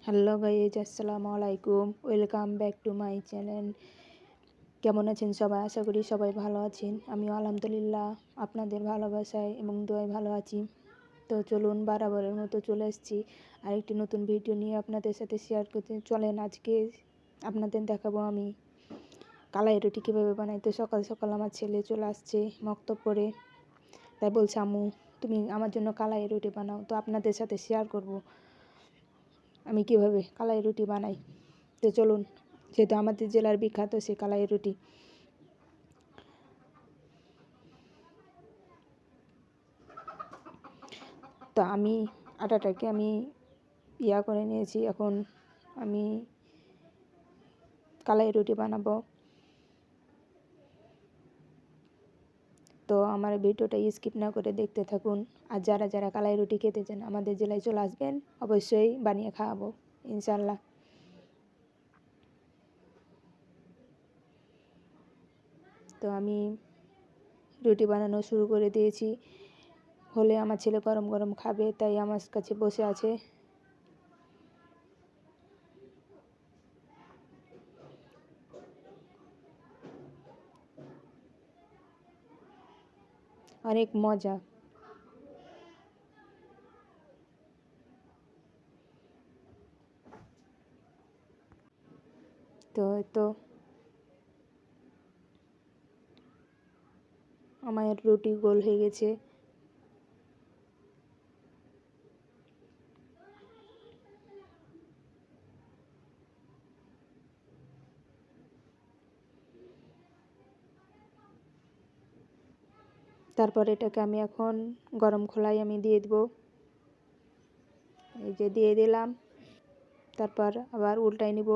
Hello guys, আসসালামু আলাইকুম। Welcome back to my channel. কেমন আছেন সবাই? আশা করি সবাই ভালো আছেন। আমিও আলহামদুলিল্লাহ আপনাদের ভালোবাসায় এবং দোয়ায় ভালো আছি। তো চলুন, বরাবরের মতো চলে এসেছি আরেকটি নতুন ভিডিও নিয়ে আপনাদের সাথে শেয়ার করতে। চলেন, আজকে আপনাদের দেখাবো আমি কালাই রুটি কীভাবে বানাই। তো সকাল সকাল আমার ছেলে চলে আসছে মক্তব পড়ে, তাই বলছে আম্মু তুমি আমার জন্য কালাই রুটি বানাও। তো আপনাদের সাথে শেয়ার করব আমি কিভাবে কালাই রুটি বানাই। তো চলুন, যেহেতু আমাদের জেলার বিখ্যাত সে কালাই রুটি। তো আমি আটাটাকে করে নিয়েছি। এখন আমি কালাই রুটি বানাবো। তো আমার ভিডিওটা স্কিপ না করে দেখতে থাকুন। আর যারা যারা কালাই রুটি খেতে চান আমাদের জেলায় চলে আসবেন, অবশ্যই বানিয়ে খাওয়াবো ইনশাল্লাহ। তো আমি রুটি বানানো শুরু করে দিয়েছি। হলে আমার ছেলে গরম গরম খাবে, তাই আমার কাছে বসে আছে। অনেক মজা। তো আমার রুটি গোল হয়ে গেছে। তারপর এটাকে আমি এখন গরম খোলায় আমি দিয়ে দেব। এই যে দিয়ে দিলাম। তারপর আবার উল্টাই নিব।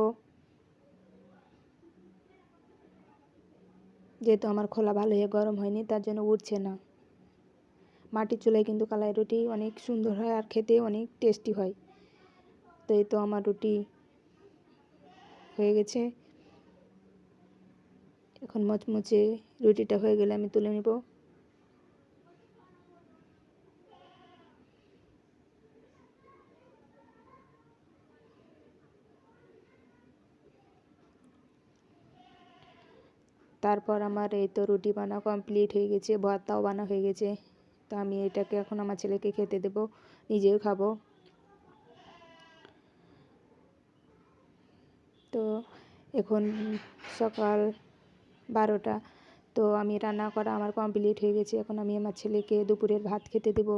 যেহেতু আমার খোলা ভালো হয়ে গরম হয়নি, তার জন্য উঠছে না। মাটির চুলায় কিন্তু কালাই রুটি অনেক সুন্দর হয় আর খেতে অনেক টেস্টি হয়। তো এই তো আমার রুটি হয়ে গেছে। এখন মচমচে রুটিটা হয়ে গেলে আমি তুলে নেব। তারপর আমার এই তো রুটি বানা কমপ্লিট হয়ে গেছে, ভর্তাও বানা হয়ে গেছে। তো আমি এটাকে এখন আমার ছেলেকে খেতে দেব, নিজেও খাবো। তো এখন সকাল 12টা। তো আমি রান্না করা আমার কমপ্লিট হয়ে গেছে। এখন আমি আমার ছেলেকে দুপুরের ভাত খেতে দেব।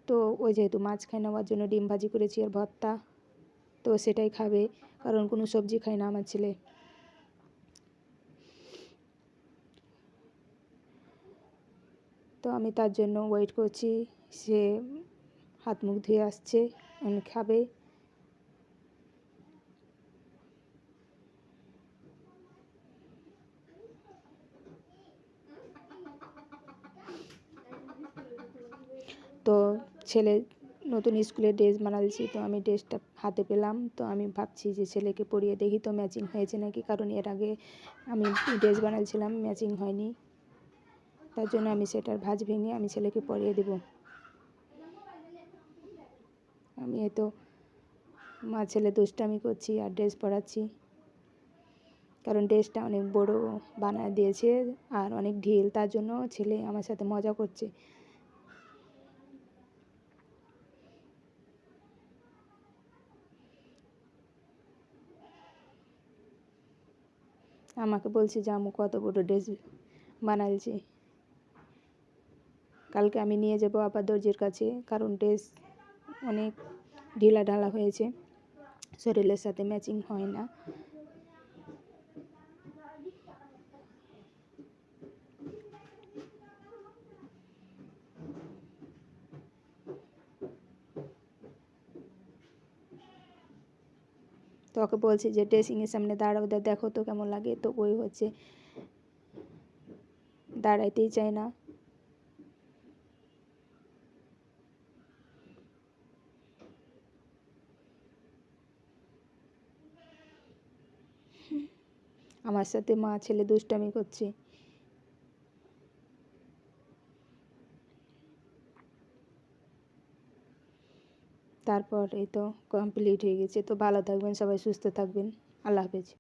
তো ওই যেহেতু মাছ খায় নেওয়ার জন্য ডিম ভাজি করেছি আর ভর্তা, তো সেটাই খাবে, কারণ কোনো সবজি খায় না আমার ছেলে। তো আমি তার জন্য ওয়েট করছি। সে হাত মুখ ধুয়ে আসছে, আমি খাবে। তো ছেলে নতুন স্কুলের ড্রেস বানাচ্ছি। তো আমি ড্রেসটা হাতে পেলাম, তো আমি ভাবছি যে ছেলেকে পরিয়ে দেখি তো ম্যাচিং হয়েছে নাকি, কারণ এর আগে আমি ড্রেস বানাচ্ছিলাম ম্যাচিং হয়নি। তার জন্য আমি সেটার ভাঁজ ভেঙে আমি ছেলেকে পরিয়ে দেব। আমি এই তো মা ছেলে দুষ্টামি করছি আর ড্রেস পরাচ্ছি, কারণ ড্রেসটা অনেক বড় বানায় দিয়েছে আর অনেক ঢিল, তার জন্য ছেলে আমার সাথে মজা করছে। আমাকে বলছে যে আম্মু কত বড় ড্রেস বানাইছি। কালকে আমি নিয়ে যাব আবার দর্জির কাছে, কারণ ড্রেস অনেক ঢিলা ঢালা হয়েছে, শরীরের সাথে ম্যাচিং হয় না। তো ওকে বলছি যে ড্রেসিংয়ের সামনে দাঁড়াও, দেখো তো কেমন লাগে। তো ওই হচ্ছে দাঁড়াইতেই চায় না। আমার সাথে মা ছেলে দুষ্টামি করছে। তারপর এই তো কমপ্লিট হয়ে গেছে। তো ভালো থাকবেন সবাই, সুস্থ থাকবেন। আল্লাহ হাফেজ।